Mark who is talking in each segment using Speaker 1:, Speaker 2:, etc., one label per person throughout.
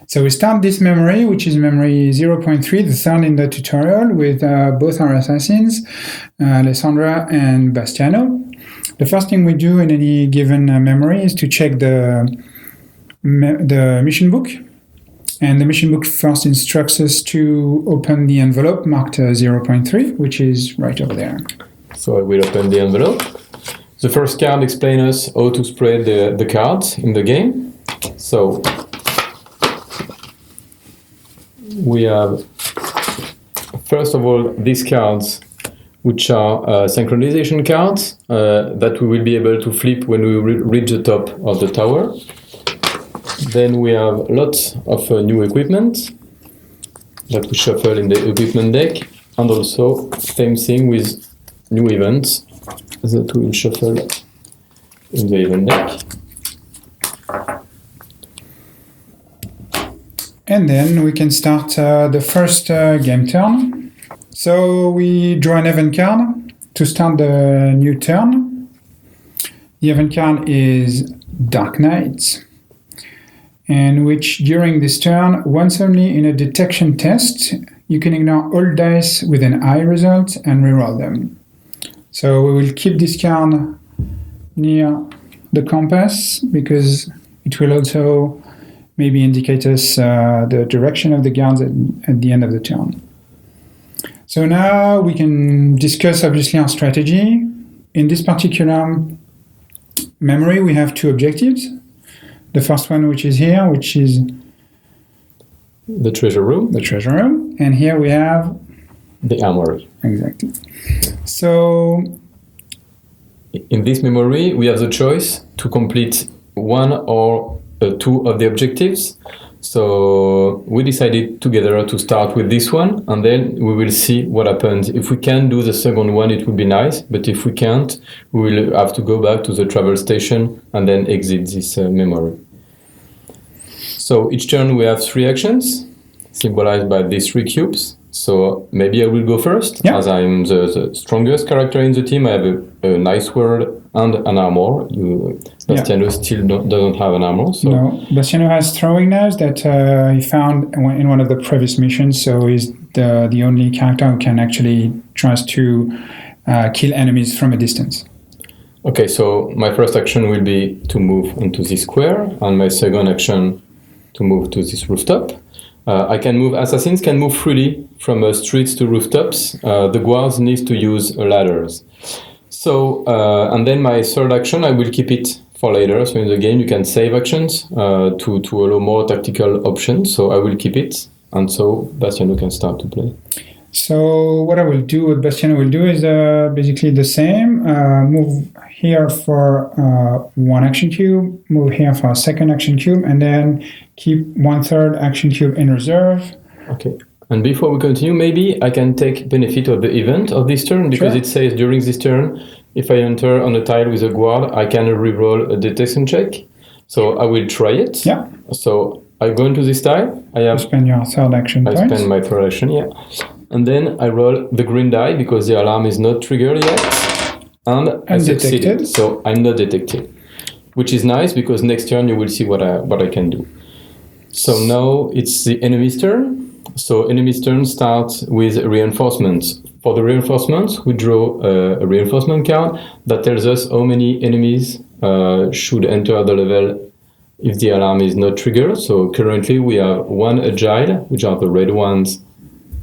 Speaker 1: So we start this memory, which is memory 0.3, the third in the tutorial, with both our assassins, Alessandra and Bastiano. The first thing we do in any given memory is to check the mission book. And the mission book first instructs us to open the envelope marked 0.3, which is right over there.
Speaker 2: So I will open the envelope. The first card explains us how to spread the cards in the game. So we have, first of all, these cards, which are synchronization cards that we will be able to flip when we reach the top of the tower. Then we have lots of new equipment that we shuffle in the equipment deck, and also same thing with new events that we will shuffle in the event deck.
Speaker 1: And then we can start the first game turn. So we draw an event card to start the new turn. The event card is Dark Knight, and which during this turn, once only in a detection test, you can ignore all dice with an I result and reroll them. So we will keep this card near the compass because it will also maybe indicate us the direction of the guards at the end of the turn. So now we can discuss obviously our strategy. In this particular memory, we have two objectives. The first one, which is here, which is
Speaker 2: the treasure room.
Speaker 1: The treasure room. And here we have
Speaker 2: the armory.
Speaker 1: Exactly. So
Speaker 2: in this memory, we have the choice to complete one or two of the objectives. So we decided together to start with this one, and then we will see what happens. If we can do the second one, it would be nice, but if we can't, we will have to go back to the travel station and then exit this memory. So each turn we have 3 actions, symbolized by these 3 cubes. So maybe I will go first, as I'm the strongest character in the team. I have a nice sword and an armor. Bastiano still doesn't have an armor. So.
Speaker 1: No, Bastiano has throwing knives that he found in one of the previous missions, so he's the only character who can actually tries to kill enemies from a distance.
Speaker 2: Okay, so my first action will be to move into this square, and my second action to move to this rooftop. Assassins can move freely from streets to rooftops. The guards need to use ladders. So, and then my third action, I will keep it for later. So in the game, you can save actions to allow more tactical options. So I will keep it, and so Bastiano can start to play.
Speaker 1: So what Bastiano will do is basically the same. Move here for one action cube, move here for a second action cube, and then keep 1/3 action cube in reserve.
Speaker 2: Okay. And before we continue, maybe I can take benefit of the event of this turn, because it says during this turn, if I enter on a tile with a guard, I can reroll a detection check. So I will try it.
Speaker 1: Yeah.
Speaker 2: So I go into this tile.
Speaker 1: You spend your third action point.
Speaker 2: I spend my third action, and then I roll the green die because the alarm is not triggered yet. And I succeeded. So I'm not detected, which is nice because next turn you will see what I can do. So now it's the enemy's turn. So enemy's turn starts with reinforcements. For the reinforcements, we draw a reinforcement card that tells us how many enemies should enter the level if the alarm is not triggered. So currently we have 1 agile, which are the red ones,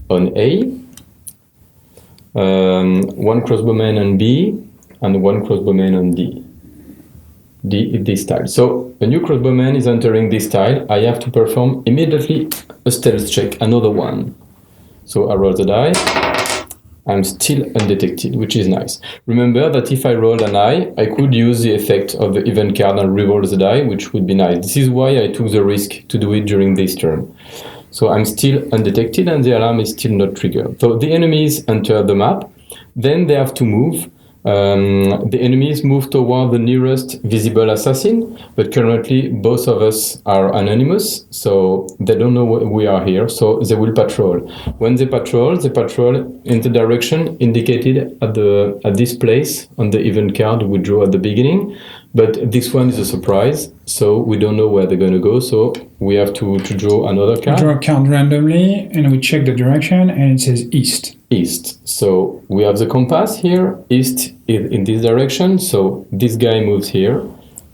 Speaker 2: on A, 1 crossbowman on B, and 1 crossbowman on D. D is this tile. So a new crossbowman is entering this tile. I have to perform immediately a stealth check, another one. So I roll the die. I'm still undetected, which is nice. Remember that if I rolled an eye, I could use the effect of the event card and reroll the die, which would be nice. This is why I took the risk to do it during this turn. So I'm still undetected and the alarm is still not triggered. So the enemies enter the map, then they have to move. The enemies move toward the nearest visible assassin, but currently both of us are anonymous, so they don't know we are here, so they will patrol. When they patrol in the direction indicated at this place on the event card we draw at the beginning. But this one is a surprise, so we don't know where they're going to go. So we have to draw another card.
Speaker 1: Draw a card randomly, and we check the direction, and it says east.
Speaker 2: East. So we have the compass here. East is in this direction. So this guy moves here.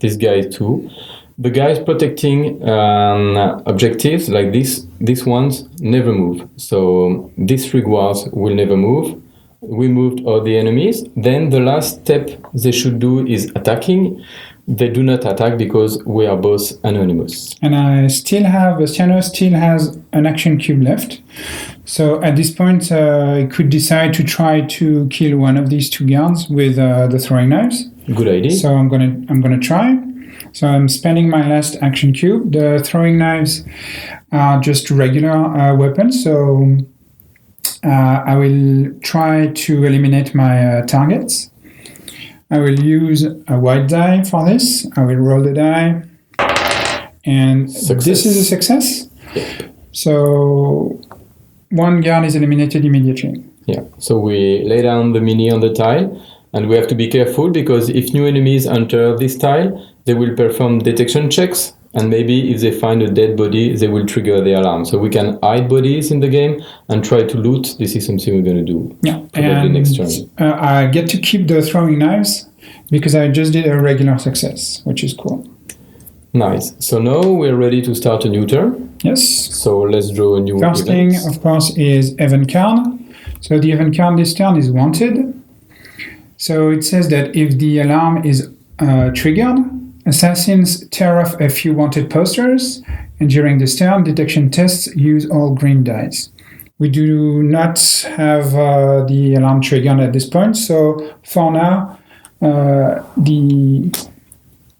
Speaker 2: This guy too. The guys protecting objectives like this, these ones never move. So these three guards will never move. We moved all the enemies. Then the last step they should do is attacking. They do not attack because we are both anonymous.
Speaker 1: And Bastiano still has an action cube left. So at this point, he could decide to try to kill one of these two guards with the throwing knives.
Speaker 2: Good idea.
Speaker 1: So I'm gonna try. So I'm spending my last action cube. The throwing knives are just regular weapons. So I will try to eliminate my targets. I will use a white die for this. I will roll the die. And this is a success.
Speaker 2: Yep.
Speaker 1: So one guard is eliminated immediately.
Speaker 2: Yeah. So we lay down the mini on the tile, and we have to be careful because if new enemies enter this tile, they will perform detection checks, and maybe if they find a dead body, they will trigger the alarm. So we can hide bodies in the game and try to loot. This is something we're going to do.
Speaker 1: Yeah,
Speaker 2: probably
Speaker 1: and
Speaker 2: next turn.
Speaker 1: I get to keep the throwing knives because I just did a regular success, which is cool.
Speaker 2: Nice. So now we're ready to start a new turn.
Speaker 1: Yes.
Speaker 2: So let's draw a new
Speaker 1: First
Speaker 2: event.
Speaker 1: thing, of course, is event card. So the event card this turn is wanted. So it says that if the alarm is triggered, assassins tear off a few wanted posters, and during this turn, detection tests use all green dice. We do not have the alarm triggered at this point, so for now, the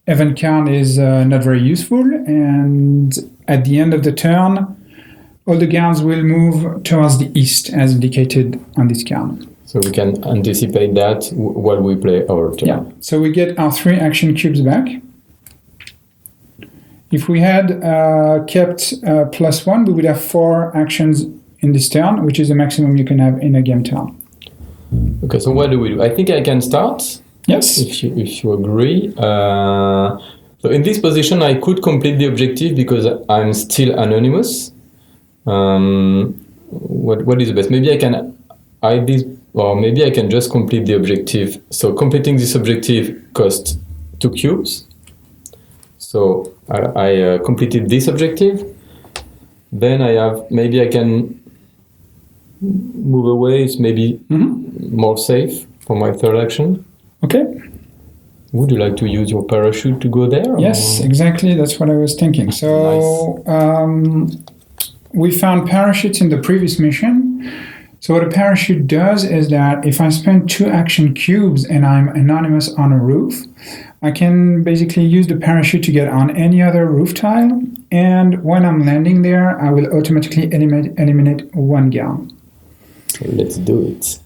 Speaker 1: event card is not very useful, and at the end of the turn, all the guards will move towards the east, as indicated on this card.
Speaker 2: So we can anticipate that while we play our turn.
Speaker 1: Yeah, so we get our 3 action cubes back. If we had kept +1, we would have 4 actions in this turn, which is the maximum you can have in a game turn.
Speaker 2: Okay, so what do we do? I think I can start.
Speaker 1: Yes.
Speaker 2: If you agree. So in this position, I could complete the objective because I'm still anonymous. What is the best? Maybe I can hide this, or maybe I can just complete the objective. So completing this objective costs 2 cubes. So I completed this objective. Then maybe I can move away. It's maybe more safe for my third action.
Speaker 1: Okay.
Speaker 2: Would you like to use your parachute to go there?
Speaker 1: Yes, exactly. That's what I was thinking. So
Speaker 2: Nice.
Speaker 1: We found parachutes in the previous mission. So what a parachute does is that if I spend 2 action cubes and I'm anonymous on a roof, I can basically use the parachute to get on any other roof tile. And when I'm landing there, I will automatically eliminate 1 guard.
Speaker 2: Let's do it.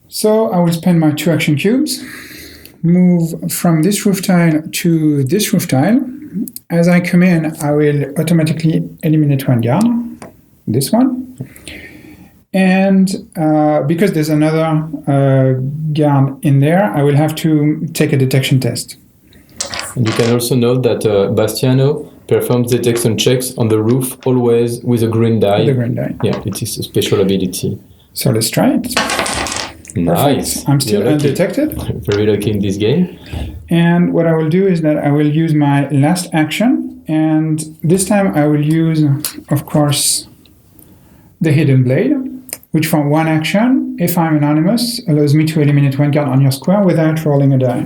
Speaker 1: So I will spend my 2 action cubes, move from this roof tile to this roof tile. As I come in, I will automatically eliminate 1 guard, this one. And because there's another guard in there, I will have to take a detection test.
Speaker 2: And you can also note that Bastiano performs detection checks on the roof always with a green die.
Speaker 1: The green die.
Speaker 2: Yeah, it is a special ability.
Speaker 1: So let's try it.
Speaker 2: Nice.
Speaker 1: Perfect. I'm still
Speaker 2: You're lucky.
Speaker 1: undetected.
Speaker 2: Very lucky in this game.
Speaker 1: And what I will do is that I will use my last action, and this time I will use, of course, the Hidden Blade, which for 1 action, if I'm anonymous, allows me to eliminate 1 guard on your square without rolling a die.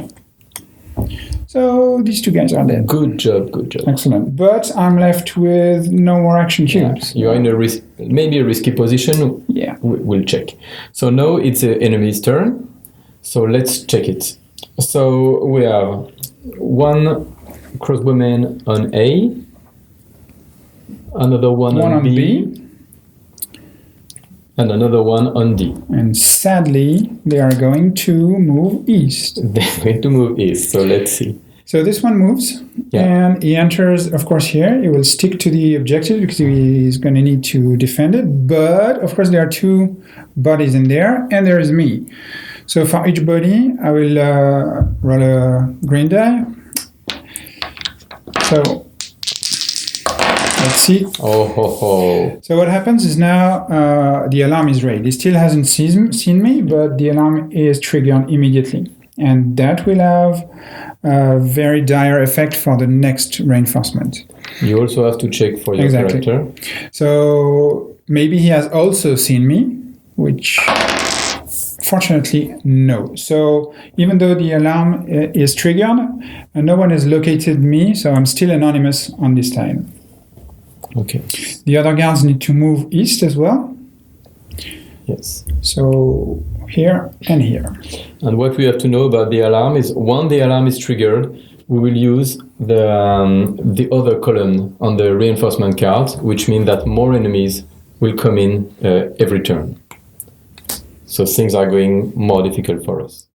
Speaker 1: So these 2 guys are dead.
Speaker 2: Good job, good job.
Speaker 1: Excellent. But I'm left with no more action cubes.
Speaker 2: You are in maybe a risky position.
Speaker 1: Yeah.
Speaker 2: We'll check. So now it's the enemy's turn. So let's check it. So we have 1 crossbowman on A, another one on B, and another one on D.
Speaker 1: And sadly, they are going to move east.
Speaker 2: They're going to move east, so let's see.
Speaker 1: So this one moves, and he enters, of course, here. He will stick to the objective because he's going to need to defend it. But, of course, there are 2 bodies in there, and there is me. So for each body, I will roll a green die, So let's see.
Speaker 2: Oh ho ho.
Speaker 1: So what happens is now the alarm is raised. It still hasn't seen me, but the alarm is triggered immediately. And that will have a very dire effect for the next reinforcement.
Speaker 2: You also have to check for your character.
Speaker 1: So maybe he has also seen me, which fortunately no. So even though the alarm is triggered, no one has located me, so I'm still anonymous on this time.
Speaker 2: Okay.
Speaker 1: The other guards need to move east as well.
Speaker 2: Yes.
Speaker 1: So here and here.
Speaker 2: And what we have to know about the alarm is when the alarm is triggered, we will use the other column on the reinforcement card, which means that more enemies will come in every turn. So things are going more difficult for us.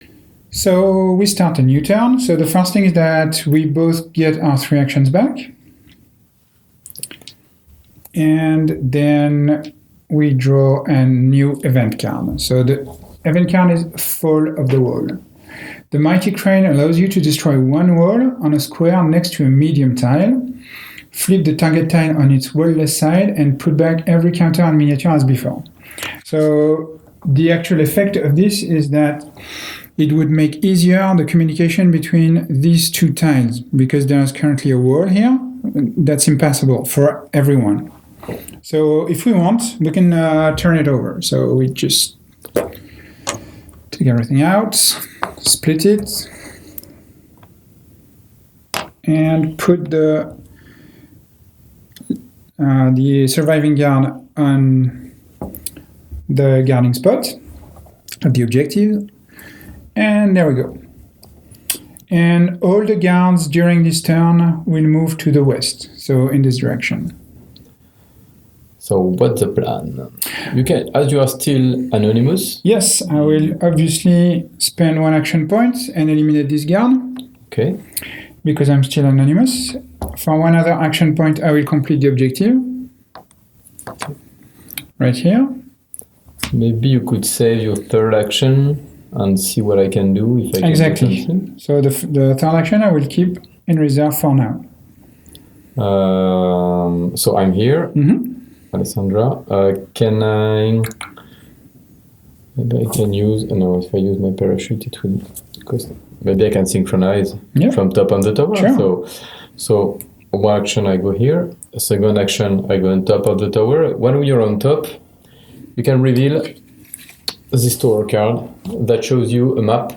Speaker 1: So we start a new turn. So the first thing is that we both get our 3 actions back. And then we draw a new event card. So the event card is Fall of the Wall. The Mighty Crane allows you to destroy one wall on a square next to a medium tile, flip the target tile on its wall-less side, and put back every counter and miniature as before. So the actual effect of this is that it would make easier the communication between these 2 tiles, because there's currently a wall here that's impassable for everyone. So if we want, we can turn it over. So we just take everything out, split it, and put the surviving guard on the guarding spot of the objective. And there we go. And all the guards during this turn will move to the west, so in this direction.
Speaker 2: So what's the plan? You can, as you are still anonymous.
Speaker 1: Yes, I will obviously spend 1 action point and eliminate this guard.
Speaker 2: Okay.
Speaker 1: Because I'm still anonymous. For 1 other action point, I will complete the objective. Right here.
Speaker 2: Maybe you could save your 3rd action and see what I can do if I can.
Speaker 1: Exactly. So the 3rd action I will keep in reserve for now.
Speaker 2: So I'm here.
Speaker 1: Mm-hmm.
Speaker 2: Alessandra, can I? Maybe I can use. No, if I use my parachute, it will cost. Maybe I can synchronize from top on the tower.
Speaker 1: Sure.
Speaker 2: So 1 action I go here. 2nd action I go on top of the tower. When you're on top, you can reveal this tower card that shows you a map.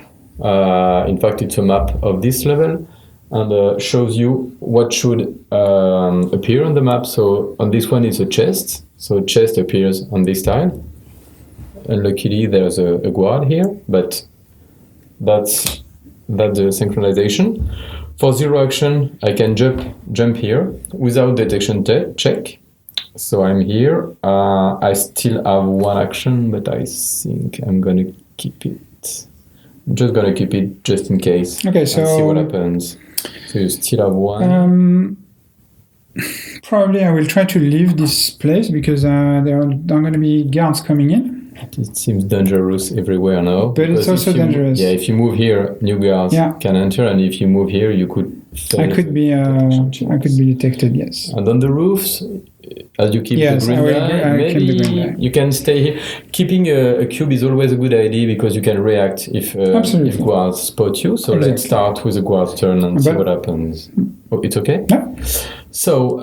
Speaker 2: In fact, it's a map of this level. And shows you what should appear on the map. So on this one is a chest. So a chest appears on this tile. And luckily there's a guard here, but that's the synchronization. For 0 action, I can jump here without detection check. So I'm here. I still have 1 action, but I think I'm gonna keep it. I'm just gonna keep it just in case.
Speaker 1: Okay, so
Speaker 2: and see what happens. So you still have 1.
Speaker 1: Probably I will try to leave this place because there are going to be guards coming in.
Speaker 2: It seems dangerous everywhere now.
Speaker 1: But it's also dangerous.
Speaker 2: Yeah, if you move here, new guards can enter, and if you move here, you could.
Speaker 1: I could be detected. Yes.
Speaker 2: And on the roofs, as you keep the green guy, maybe you can stay here. Keeping a cube is always a good idea because you can react if guards spot you. So let's start with the guard's turn and see what happens. Oh, it's okay?
Speaker 1: Yeah.
Speaker 2: So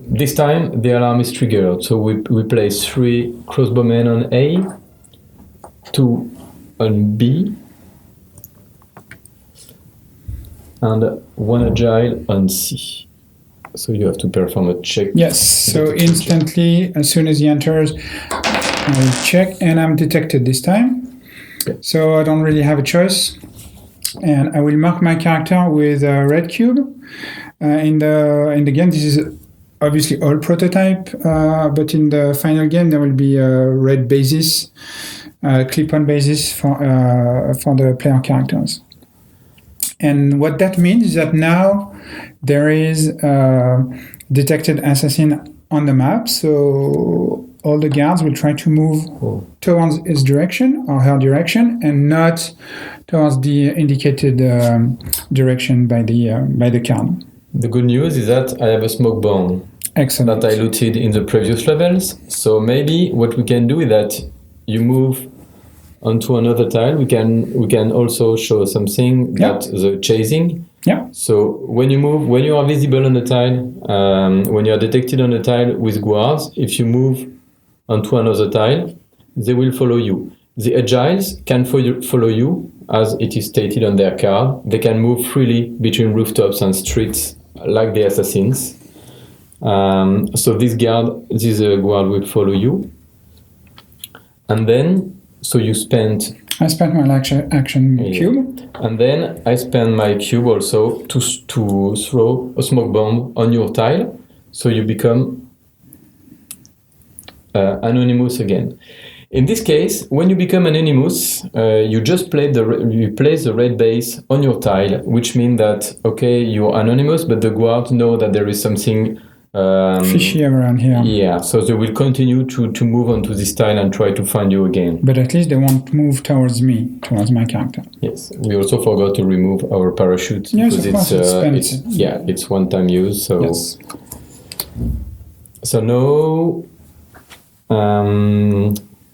Speaker 2: this time the alarm is triggered. So we place 3 crossbowmen on A, 2 on B, and 1 agile on C. So you have to perform a check.
Speaker 1: Yes, so instantly, as soon as he enters, I will check, and I'm detected this time. Okay. So I don't really have a choice. And I will mark my character with a red cube. In the game, this is obviously all prototype, but in the final game, there will be a red basis, clip-on basis for the player characters. And what that means is that now there is a detected assassin on the map, so all the guards will try to move towards his direction or her direction and not towards the indicated direction by the card.
Speaker 2: The good news is that I have a smoke bomb
Speaker 1: Excellent.
Speaker 2: that I looted in the previous levels. So maybe what we can do is that you move onto another tile. We can also show something that the chasing.
Speaker 1: Yeah.
Speaker 2: So when you are visible on the tile, when you are detected on a tile with guards, if you move onto another tile, they will follow you. The agiles can follow you, as it is stated on their card. They can move freely between rooftops and streets, like the assassins. So this guard will follow you, and then I spent
Speaker 1: my action cube,
Speaker 2: and then I spend my cube also to throw a smoke bomb on your tile, so you become anonymous again. In this case, when you become anonymous, you just place the red base on your tile, which means that you're anonymous, but the guards know that there is something
Speaker 1: fishy around here.
Speaker 2: Yeah, so they will continue to move onto this tile and try to find you again.
Speaker 1: But at least they won't move towards my character.
Speaker 2: Yes, we also forgot to remove our parachute
Speaker 1: because
Speaker 2: it's one-time use. So
Speaker 1: yes.
Speaker 2: So now,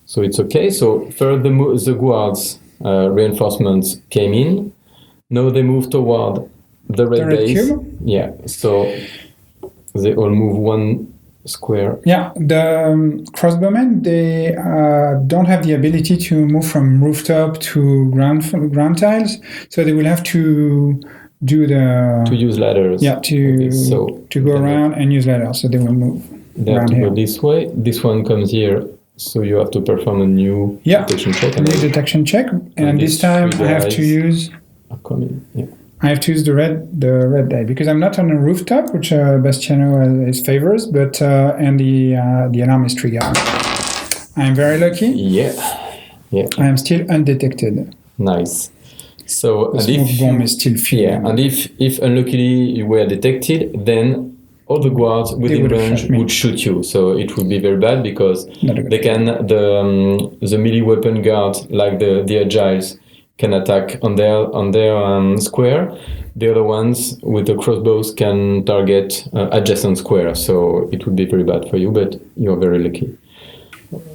Speaker 2: so it's okay. So first the guards reinforcements came in. Now they move toward the red base.
Speaker 1: Cube?
Speaker 2: Yeah. So they all move one square.
Speaker 1: Yeah, the crossbowmen, they don't have the ability to move from rooftop to ground tiles, so they will have to
Speaker 2: use ladders.
Speaker 1: Yeah, to go around and use ladders, so they will move.
Speaker 2: They have to go this way. This one comes here, so you have to perform a new detection check.
Speaker 1: New detection check, and this time I have to use. I have to use the red die because I'm not on a rooftop, which Bastiano is favors, but and the alarm is triggered. I'm very lucky.
Speaker 2: Yeah.
Speaker 1: I am still undetected.
Speaker 2: Nice. So
Speaker 1: the smoke bomb is still fueling.
Speaker 2: Yeah, and if unluckily you were detected, then all the guards within range would shoot you. So it would be very bad because they can the melee weapon guard like the agiles can attack on their square. The other ones with the crossbows can target adjacent square. So it would be very bad for you, but you're very lucky.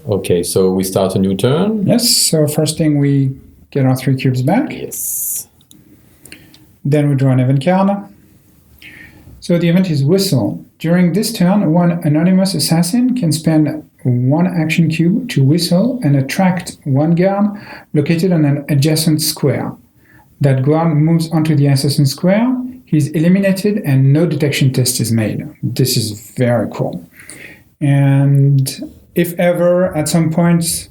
Speaker 2: Okay, so we start a new turn.
Speaker 1: Yes, so first thing we get our 3 cubes back.
Speaker 2: Yes.
Speaker 1: Then we draw an event card. So the event is Whistle. During this turn, one anonymous assassin can spend 1 action cube to whistle and attract one guard located on an adjacent square. That guard moves onto the assassin square, he's eliminated and no detection test is made. This is very cool. And if ever at some point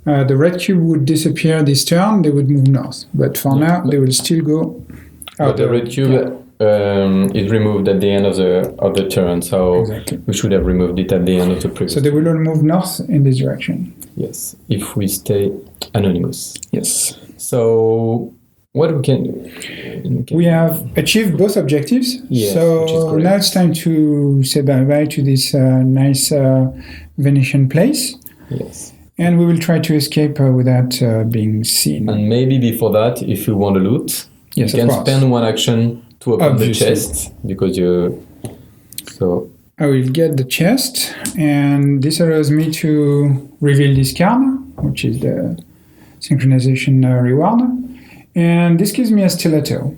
Speaker 1: the red cube would disappear this turn, they would move north. But for now, they will still go out.
Speaker 2: But the red cube is removed at the end of the turn, so we should have removed it at the end of the previous.
Speaker 1: So they will all move north in this direction.
Speaker 2: Yes, if we stay anonymous.
Speaker 1: Yes.
Speaker 2: So what we can do?
Speaker 1: We have achieved both objectives.
Speaker 2: Yes,
Speaker 1: so now it's time to say bye-bye to this nice Venetian place.
Speaker 2: Yes.
Speaker 1: And we will try to escape without being seen.
Speaker 2: And maybe before that, if you want to loot, you can spend 1 action to open the chest, because
Speaker 1: I will get the chest, and this allows me to reveal this card, which is the synchronization reward, and this gives me a stiletto,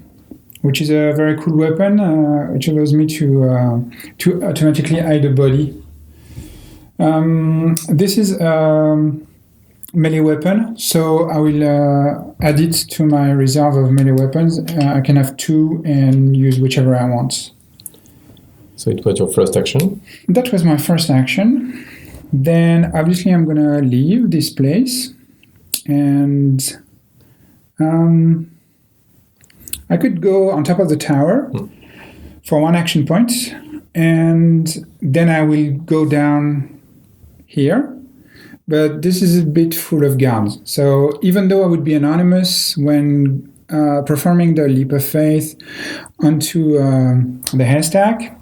Speaker 1: which is a very cool weapon, which allows me to automatically hide a body. This is melee weapon, so I will add it to my reserve of melee weapons. I can have 2 and use whichever I want.
Speaker 2: So it was your first action?
Speaker 1: That was my first action. Then obviously I'm gonna leave this place, and I could go on top of the tower for 1 action point, and then I will go down here. But this is a bit full of guards. So even though I would be anonymous when performing the leap of faith onto the haystack,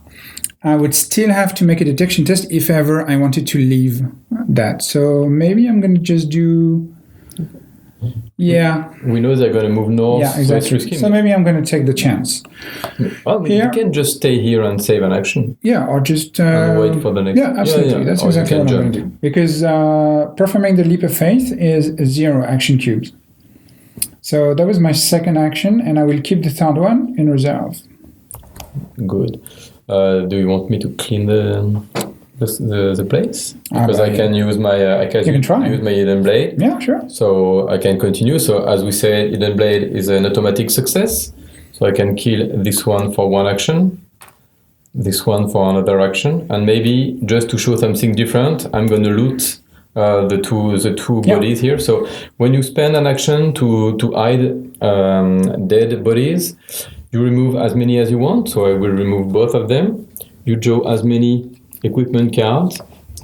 Speaker 1: I would still have to make a detection test if ever I wanted to leave that. So maybe I'm going to just do Yeah.
Speaker 2: We know they're going to move north,
Speaker 1: Yeah,
Speaker 2: so it's
Speaker 1: exactly.
Speaker 2: risky.
Speaker 1: So maybe I'm going to take the chance.
Speaker 2: Well,
Speaker 1: Here.
Speaker 2: you can just stay here and save an action.
Speaker 1: Yeah, or just
Speaker 2: And wait for the next.
Speaker 1: Yeah, absolutely.
Speaker 2: Yeah.
Speaker 1: That's
Speaker 2: Or you
Speaker 1: exactly
Speaker 2: can
Speaker 1: what I'm going to
Speaker 2: jump.
Speaker 1: do. Because performing the leap of faith is 0 action cubes. So that was my second action, and I will keep the third one in reserve.
Speaker 2: Good. Do you want me to clean the place? Because I can use my use my hidden blade.
Speaker 1: Yeah, sure.
Speaker 2: So I can continue. So as we said, hidden blade is an automatic success. So I can kill this one for 1 action, this one for another action, and maybe just to show something different, I'm going to loot the two bodies here. So when you spend an action to hide dead bodies, you remove as many as you want. So I will remove both of them. You draw as many equipment cards,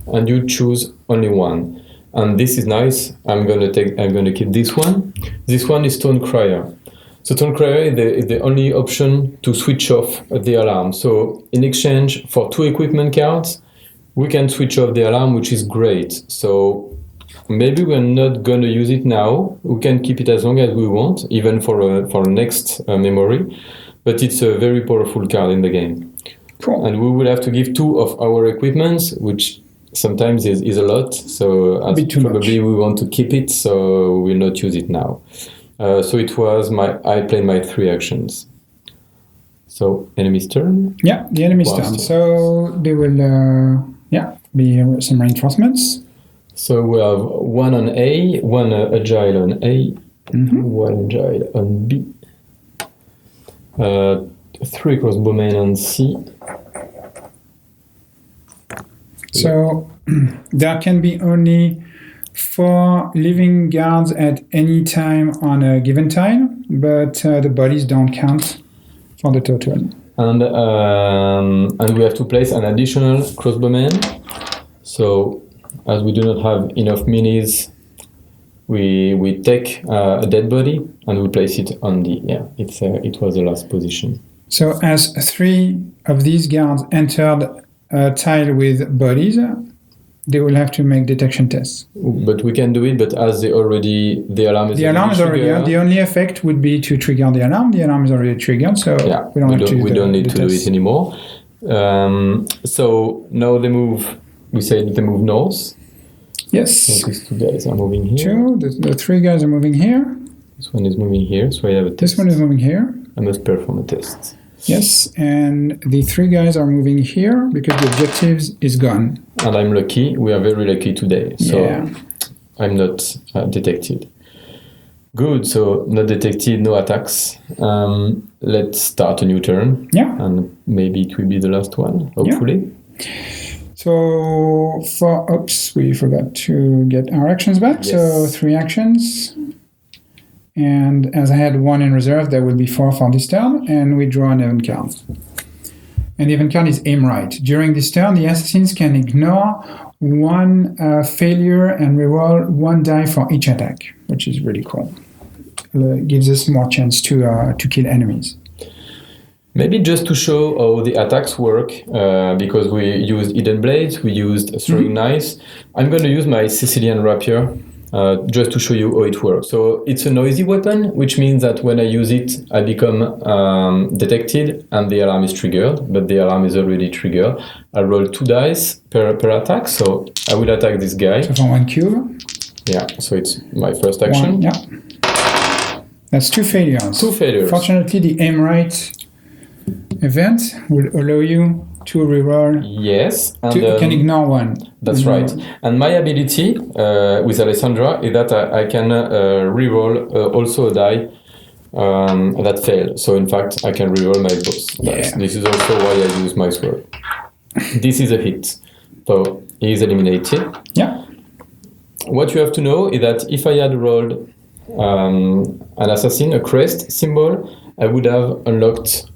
Speaker 2: and you choose only one. And this is nice. I'm gonna keep this one. This one is Stone Crier. So Stone Crier is the only option to switch off the alarm. So in exchange for 2 equipment cards, we can switch off the alarm, which is great. So maybe we're not going to use it now. We can keep it as long as we want, even for next memory. But it's a very powerful card in the game.
Speaker 1: Cool.
Speaker 2: And we will have to give 2 of our equipments, which sometimes is a lot. So probably we want to keep it, so we will not use it now. So it was I played my 3 actions. So enemy's turn.
Speaker 1: Yeah, the enemy's turn. So they will be some reinforcements.
Speaker 2: So we have 1 on A, 1 agile on A, 1 agile on B, 3 crossbowmen on C.
Speaker 1: So there can be only 4 living guards at any time on a given tile, but the bodies don't count for the total.
Speaker 2: And we have to place an additional crossbowman. So as we do not have enough minis, we take a dead body and we place it on the it was the last position. So
Speaker 1: as 3 of these guards entered a tile with bodies, they will have to make detection tests.
Speaker 2: But we can do it, but as the alarm is
Speaker 1: already on, the only effect would be to trigger the alarm. The alarm is already triggered, so we don't need to do it anymore.
Speaker 2: So now they move. We say they move north.
Speaker 1: Yes.
Speaker 2: So these 2 guys are moving here.
Speaker 1: 2. The 3 guys are moving here.
Speaker 2: This one is moving here, so I have a test.
Speaker 1: This one is moving here.
Speaker 2: I must perform a test.
Speaker 1: Yes, and the 3 guys are moving here because the objectives is gone.
Speaker 2: And I'm lucky. We are very lucky today. So I'm not detected. Good. So not detected, no attacks. Let's start a new turn.
Speaker 1: Yeah.
Speaker 2: And maybe it will be the last one, hopefully.
Speaker 1: Yeah. So we forgot to get our actions back. Yes. So 3 actions. And as I had 1 in reserve, there will be 4 for this turn, and we draw an event card. And the event card is aim right. During this turn, the assassins can ignore 1 failure and reroll 1 die for each attack, which is really cool. Gives us more chance to kill enemies.
Speaker 2: Maybe just to show how the attacks work, because we used hidden blades, we used throwing knives. I'm going to use my Sicilian rapier. Just to show you how it works. So it's a noisy weapon, which means that when I use it, I become detected and the alarm is triggered, but the alarm is already triggered. I roll 2 dice per attack, so I will attack this guy.
Speaker 1: So for 1 cube?
Speaker 2: Yeah, so it's my first action.
Speaker 1: 1, yeah. That's 2 failures.
Speaker 2: 2 failures.
Speaker 1: Fortunately, the aim right event will allow you to reroll.
Speaker 2: Yes.
Speaker 1: And you can ignore 1.
Speaker 2: That's right. And my ability with Alessandra is that I can reroll also a die that failed. So in fact, I can reroll my both dice. This is also why I use my sword. This is a hit. So he is eliminated.
Speaker 1: Yeah.
Speaker 2: What you have to know is that if I had rolled an assassin, a crest symbol, I would have unlocked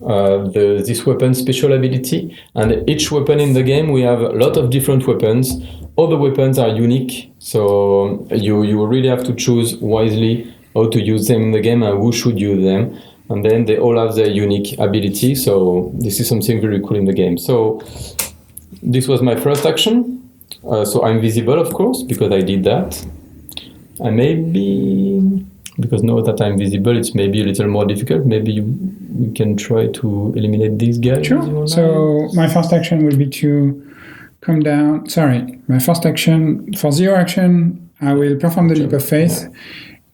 Speaker 2: this weapon's special ability. And each weapon in the game, we have a lot of different weapons. All the weapons are unique, so you really have to choose wisely how to use them in the game and who should use them. And then they all have their unique ability, so this is something very cool in the game. So this was my first action. So I'm visible, of course, because I did that. And maybe Because now that I'm visible, it's maybe a little more difficult. Maybe we can try to eliminate these guys.
Speaker 1: Sure. So my first action will be to come down. Sorry, my first action, for 0 action, I will perform the leap of faith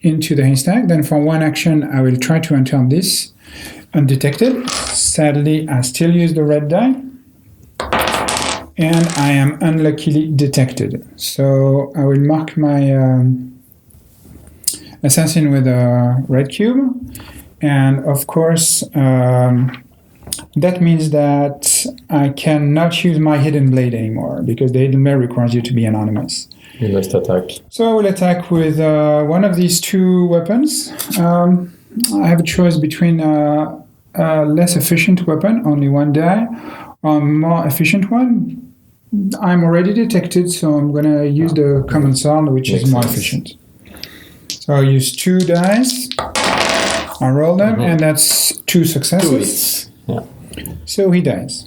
Speaker 1: into the haystack. Then for 1 action, I will try to enter this undetected. Sadly, I still use the red die. And I am unluckily detected. So I will mark my assassin with a red cube. And of course, that means that I cannot use my hidden blade anymore because the hidden blade requires you to be anonymous.
Speaker 2: You must attack.
Speaker 1: So I will attack with one of these 2 weapons. I have a choice between a less efficient weapon, only 1 die, or a more efficient one. I'm already detected, so I'm going to use the common sword, which is more efficient. So I use 2 dice. I roll them, and that's 2 successes.
Speaker 2: Yeah.
Speaker 1: So he dies.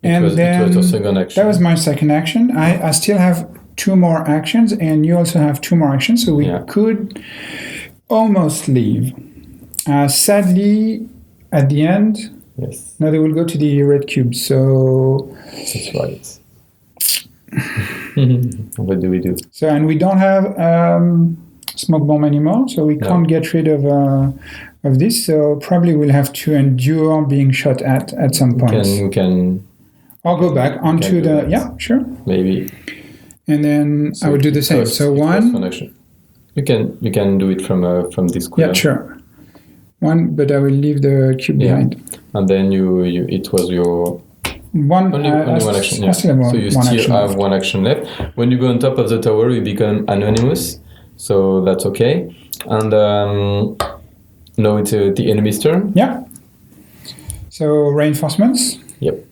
Speaker 2: It was a second action.
Speaker 1: That was my second action. I still have 2 more actions, and you also have 2 more actions, so we could almost leave. Sadly, at the end, now they will go to the red cube, so...
Speaker 2: That's right. What do we do?
Speaker 1: So, and we don't have smoke bomb anymore, so we can't get rid of this, so probably we'll have to endure being shot at some point.
Speaker 2: We can...
Speaker 1: Or go back onto the... Yeah, sure.
Speaker 2: Maybe.
Speaker 1: And then I will do the same. So 1...
Speaker 2: Action. You can do it from this square.
Speaker 1: Yeah, sure. 1, but I will leave the cube behind.
Speaker 2: And then it was your... Only 1 action. Yeah.
Speaker 1: So
Speaker 2: you still have 1 action left. When you go on top of the tower, you become anonymous. So that's okay. And now it's the enemy's turn.
Speaker 1: Yeah. So reinforcements.
Speaker 2: Yep.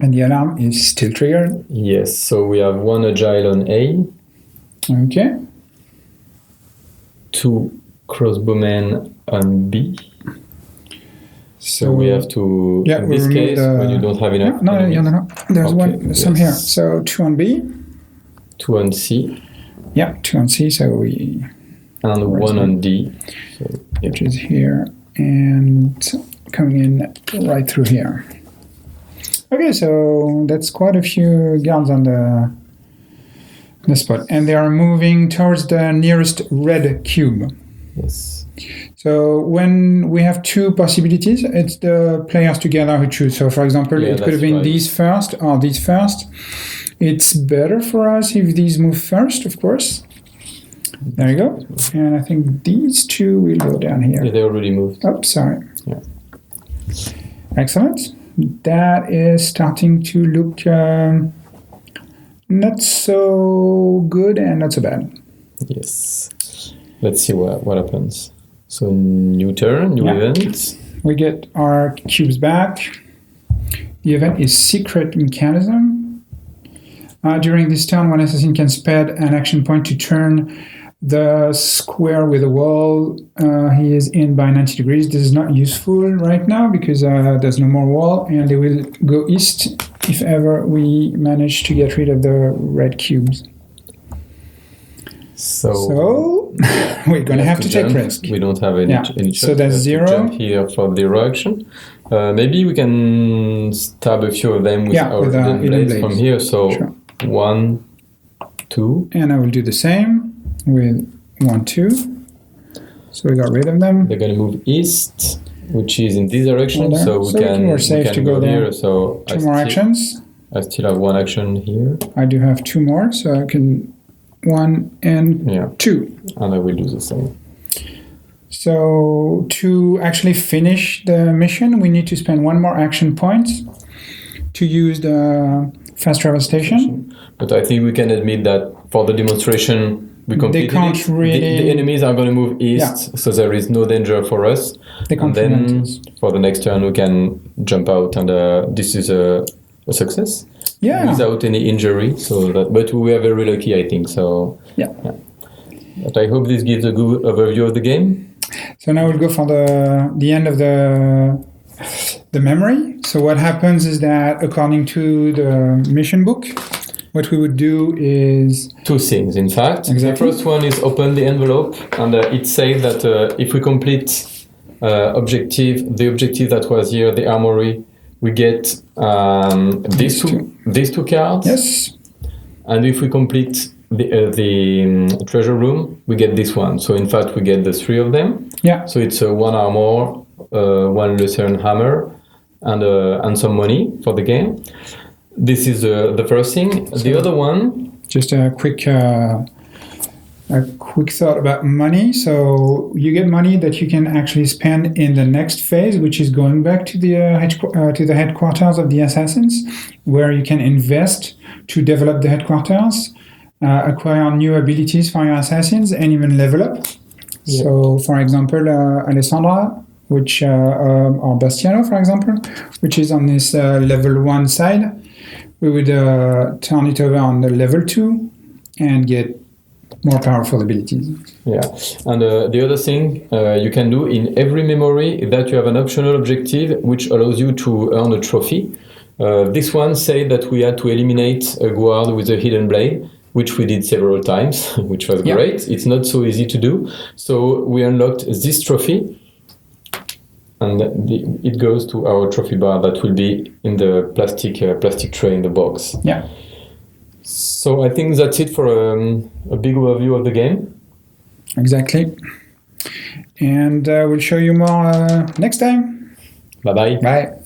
Speaker 1: And the alarm is still triggered.
Speaker 2: Yes. So we have 1 agile on A.
Speaker 1: Okay.
Speaker 2: 2 crossbowmen on B. So we have to, in this case, when you don't have enough...
Speaker 1: No. There's some here. So 2 on B.
Speaker 2: 2 on C.
Speaker 1: Yeah, 2 on C, so we...
Speaker 2: And 1 on D. So,
Speaker 1: which is here, and coming in right through here. Okay, so that's quite a few guards on the spot. And they are moving towards the nearest red cube.
Speaker 2: Yes.
Speaker 1: So when we have 2 possibilities, it's the players together who choose. So for example, it could have been these first or these first. It's better for us if these move first, of course. There you go. And I think these 2 will go down here.
Speaker 2: Yeah, they already moved.
Speaker 1: Oh, sorry.
Speaker 2: Yeah.
Speaker 1: Excellent. That is starting to look not so good and not so bad.
Speaker 2: Yes. Let's see what happens. So new turn, new event.
Speaker 1: We get our cubes back. The event is secret mechanism. During this turn, one assassin can spend an action point to turn the square with a wall he is in by 90 degrees. This is not useful right now because there's no more wall, and they will go east if ever we manage to get rid of the red cubes. So we're going to have to take risk.
Speaker 2: We don't have any choice.
Speaker 1: So that's 0.
Speaker 2: Jump here for the action. Maybe we can stab a few of them with our hidden blades from here. So 1, 2.
Speaker 1: And I will do the same with 1, 2. So we got rid of them.
Speaker 2: They're going to move east, which is in this direction. So we can go there. Here. So
Speaker 1: 2 more actions.
Speaker 2: I still have 1 action here.
Speaker 1: I do have 2 more, so I can 1 and 2.
Speaker 2: And I will do the same.
Speaker 1: So to actually finish the mission, we need to spend 1 more action point to use the fast travel station.
Speaker 2: But I think we can admit that for the demonstration, we completed it.
Speaker 1: Really...
Speaker 2: The enemies are going to move east, so there is no danger for us. And then for the next turn, we can jump out, and this is a success.
Speaker 1: Yeah.
Speaker 2: Without any injury. But we are very lucky, I think. So
Speaker 1: yeah.
Speaker 2: But I hope this gives a good overview of the game.
Speaker 1: So now we'll go for the end of the memory. So what happens is that according to the mission book, what we would do is
Speaker 2: two things, in fact.
Speaker 1: Exactly.
Speaker 2: The first one is open the envelope, and it says that if we complete the objective that was here, the armory, we get these two cards.
Speaker 1: Yes.
Speaker 2: And if we complete the treasure room, we get this one. So in fact, we get the three of them.
Speaker 1: Yeah.
Speaker 2: So it's one armor, one Lucerne hammer, and some money for the game. This is the first thing. The other one.
Speaker 1: Just a quick thought about money. So you get money that you can actually spend in the next phase, which is going back to the headquarters of the assassins, where you can invest to develop the headquarters, acquire new abilities for your assassins, and even level up. Yeah. So, for example, Alessandra, which or Bastiano, for example, which is on this level 1 side, we would turn it over on the level 2 and get more powerful abilities.
Speaker 2: Yeah, and the other thing you can do in every memory is that you have an optional objective which allows you to earn a trophy. This one said that we had to eliminate a guard with a hidden blade, which we did several times, which was great. It's not so easy to do. So we unlocked this trophy, and it goes to our trophy bar that will be in the plastic tray in the box.
Speaker 1: Yeah.
Speaker 2: So I think that's it for a big overview of the game.
Speaker 1: Exactly. And we'll show you more next time.
Speaker 2: Bye-bye.
Speaker 1: Bye.